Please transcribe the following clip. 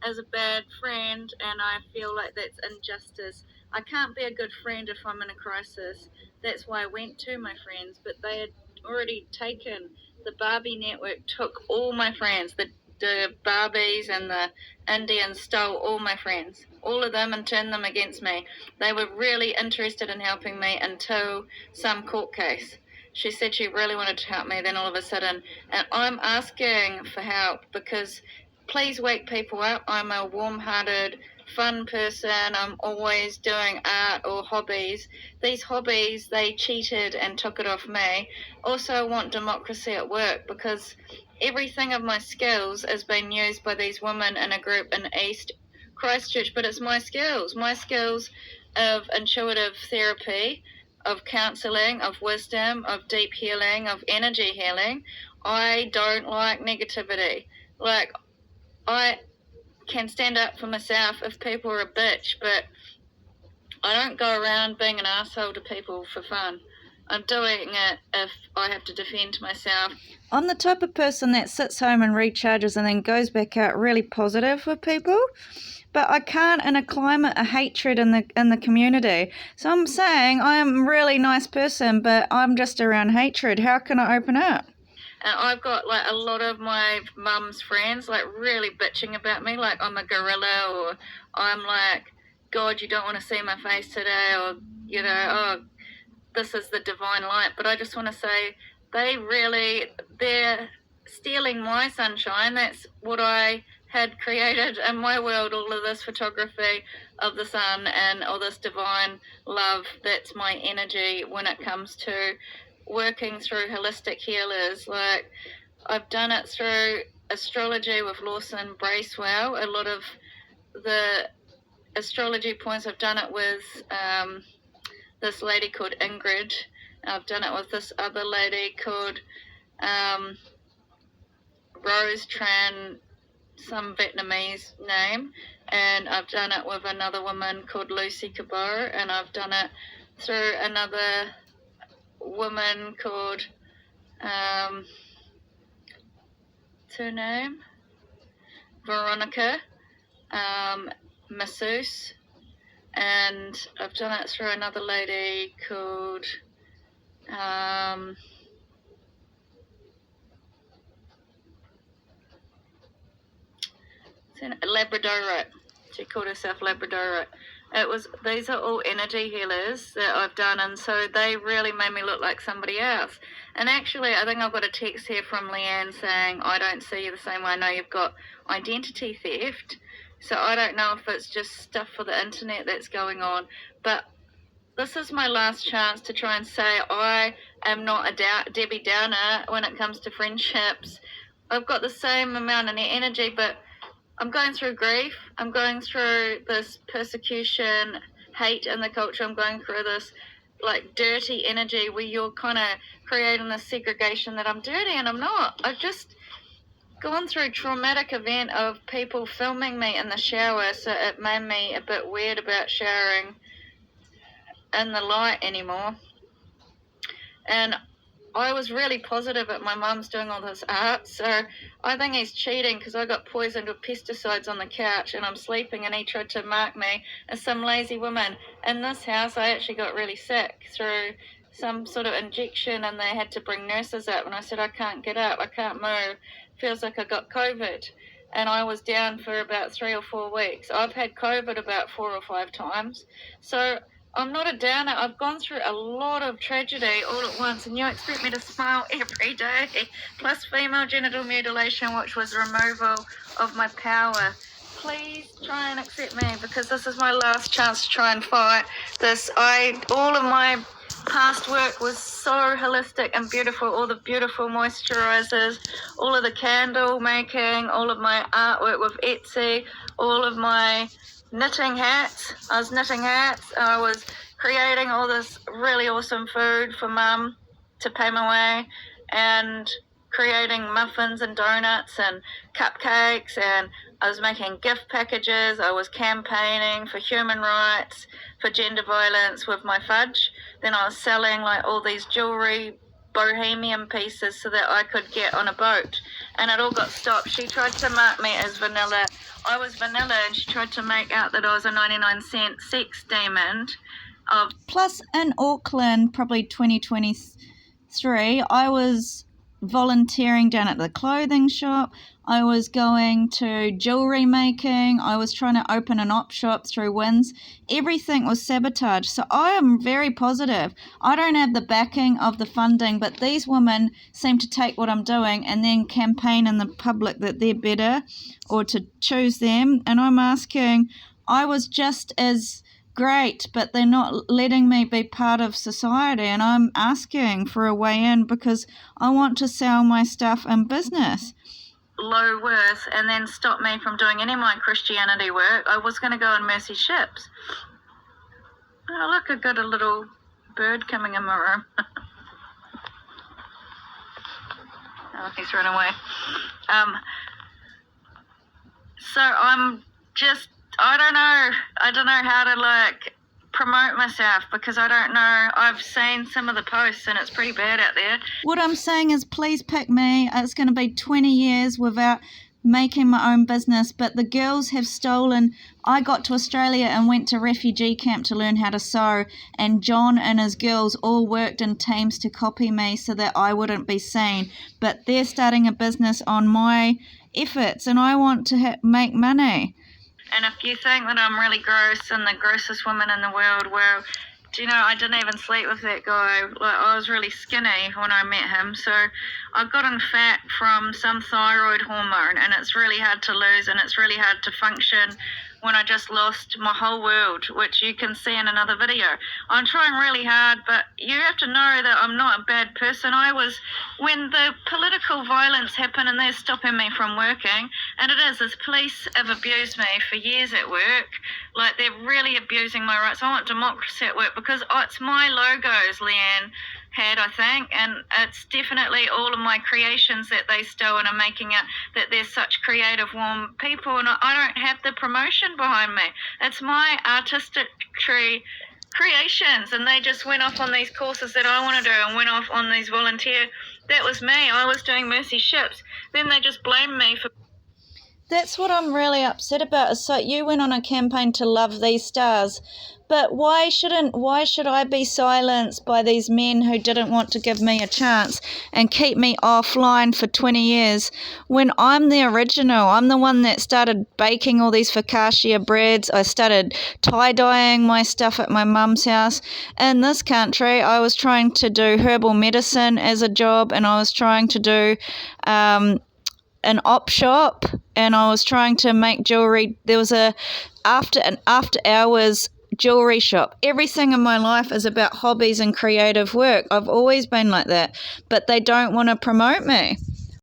as a bad friend, and I feel like that's injustice. I can't be a good friend if I'm in a crisis. That's why I went to my friends, but they had already taken, the Barbie network took all my friends. The Barbies and the Indians stole all my friends, all of them, and turned them against me. They were really interested in helping me until some court case. She said she really wanted to help me, then all of a sudden, and I'm asking for help because please wake people up. I'm a warm-hearted, fun person. I'm always doing art or hobbies. These hobbies, they cheated and took it off me. Also, I want democracy at work because everything of my skills is being used by these women in a group in East Christchurch, but it's my skills of intuitive therapy, of counselling, of wisdom, of deep healing, of energy healing. I don't like negativity. Like, I can stand up for myself if people are a bitch, but I don't go around being an asshole to people for fun. I'm doing it if I have to defend myself. I'm the type of person that sits home and recharges and then goes back out really positive with people. But I can't in a climate of hatred in the community. So I'm saying I am a really nice person, but I'm just around hatred. How can I open up? And I've got like a lot of my mum's friends like really bitching about me, like I'm a gorilla, or I'm like, God, you don't want to see my face today, or, you know, oh, this is the divine light. But I just want to say they're stealing my sunshine. That's what I had created in my world, all of this photography of the sun and all this divine love. That's my energy when it comes to working through holistic healers. Like, I've done it through astrology with Lawson Bracewell. A lot of the astrology points, I've done it with this lady called Ingrid. I've done it with this other lady called Rose Tran, some Vietnamese name, and I've done it with another woman called Lucy Cabot, and I've done it through another woman called what's her name? Veronica Masseuse, and I've done it through another lady called Labradorite. She called herself Labradorite. These are all energy healers that I've done, and so they really made me look like somebody else. And actually, I think I've got a text here from Leanne saying, I don't see you the same way. I know you've got identity theft. So I don't know if it's just stuff for the internet that's going on, but this is my last chance to try and say I am not a Debbie Downer when it comes to friendships. I've got the same amount of energy, but I'm going through grief. I'm going through this persecution, hate in the culture. I'm going through this like dirty energy where you're kind of creating this segregation that I'm dirty, and I'm not. I've just gone through a traumatic event of people filming me in the shower, so it made me a bit weird about showering in the light anymore. And I was really positive that my mum's doing all this art, so I think he's cheating because I got poisoned with pesticides on the couch and I'm sleeping, and he tried to mark me as some lazy woman. In this house, I actually got really sick through some sort of injection, and they had to bring nurses up, and I said, I can't get up, I can't move, feels like I got COVID. And I was down for about 3 or 4 weeks. I've had COVID about 4 or 5 times. So I'm not a downer. I've gone through a lot of tragedy all at once, and you expect me to smile every day. Plus female genital mutilation, which was removal of my power. Please try and accept me, because this is my last chance to try and fight this. All of my past work was so holistic and beautiful. All the beautiful moisturizers, all of the candle making, all of my artwork with Etsy, all of my knitting hats. I was knitting hats. I was creating all this really awesome food for Mum to pay my way, and creating muffins and donuts and cupcakes, and I was making gift packages. I was campaigning for human rights, for gender violence with my fudge. Then I was selling like all these jewelry bohemian pieces so that I could get on a boat, and it all got stopped. She tried to mark me as vanilla. I was vanilla and she tried to make out that I was a 99-cent sex demon. Plus, in Auckland, probably 2023, I was volunteering down at the clothing shop. I was going to jewelry making. I was trying to open an op shop through Wins. Everything was sabotaged. So I am very positive. I don't have the backing of the funding, but these women seem to take what I'm doing and then campaign in the public that they're better or to choose them. And I'm asking, I was just as great, but they're not letting me be part of society, and I'm asking for a way in because I want to sell my stuff in business. Low worth, and then stop me from doing any of my Christianity work. I was going to go on Mercy Ships. Oh, look, I got a little bird coming in my room. Oh, he's run away. So I'm just, I don't know how to promote myself because I don't know. I've seen some of the posts and it's pretty bad out there. What I'm saying is please pick me. It's going to be 20 years without making my own business, but the girls have stolen. I got to Australia and went to refugee camp to learn how to sew, and John and his girls all worked in teams to copy me so that I wouldn't be seen, but they're starting a business on my efforts and I want to make money. And if you think that I'm really gross and the grossest woman in the world, well, do you know, I didn't even sleep with that guy. I was really skinny when I met him. So I've gotten fat from some thyroid hormone, and it's really hard to lose, and it's really hard to function when I just lost my whole world, which you can see in another video. I'm trying really hard, but you have to know that I'm not a bad person. When the political violence happened and they're stopping me from working, and the police have abused me for years at work, they're really abusing my rights. I want democracy at work because it's my logos, Leanne had, I think, and it's definitely all of my creations that they stole and are making out that they're such creative, warm people, and I don't have the promotion behind me. It's my artistic creations, and they just went off on these courses that I want to do and went off on these volunteer. That was me. I was doing Mercy Ships. Then they just blamed me for... That's what I'm really upset about. So you went on a campaign to love these stars, but why should I be silenced by these men who didn't want to give me a chance and keep me offline for 20 years when I'm the original? I'm the one that started baking all these focaccia breads. I started tie-dyeing my stuff at my mum's house. In this country, I was trying to do herbal medicine as a job, and I was trying to do an op shop, and I was trying to make jewelry. There was an after hours jewelry shop. Everything in my life is about hobbies and creative work. I've always been like that, but they don't want to promote me.